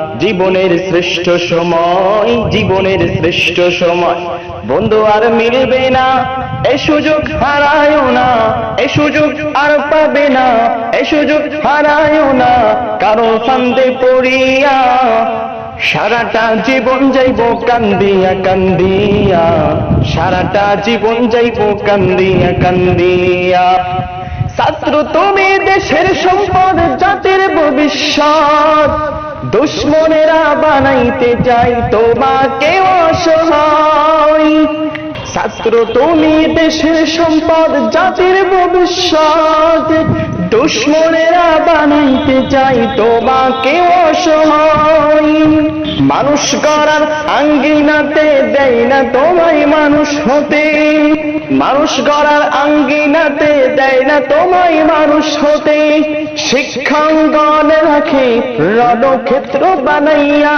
জীবনের শ্রেষ্ঠ সময়, জীবনের শ্রেষ্ঠ সময়। বন্ধু আর মিলবে না, এই সুযোগ হারায়ও না, এই সুযোগ আর পাবে না, এই সুযোগ হারায়ও না কারো ফান্দে পড়িয়া। সারাটা জীবন যাইব কান্দিয়া কান্দিয়া, সারাটা জীবন যাইব কান্দিয়া কান্দিয়া। ছাত্র তুমি দেশের সম্পদ, জাতির ভবিষ্যৎ, দুশ্মনেরা বানাইতে চাই তোমাকে অসহায়। ছাত্র তুমি দেশের সম্পদ, জাতির ভবিষ্যৎ, দুশ্মনেরা বানাইতে চাই তোমাকে অসহায়। মানুষ গড়ার আঙ্গিনাতে দেয় না তোমায় মানুষ হতে, মানুষ গড়ার আঙ্গিনাতে দেয় না তোমায় মানুষ হতে। শিক্ষাঙ্গনে রাখে রণক্ষেত্র বানাইয়া।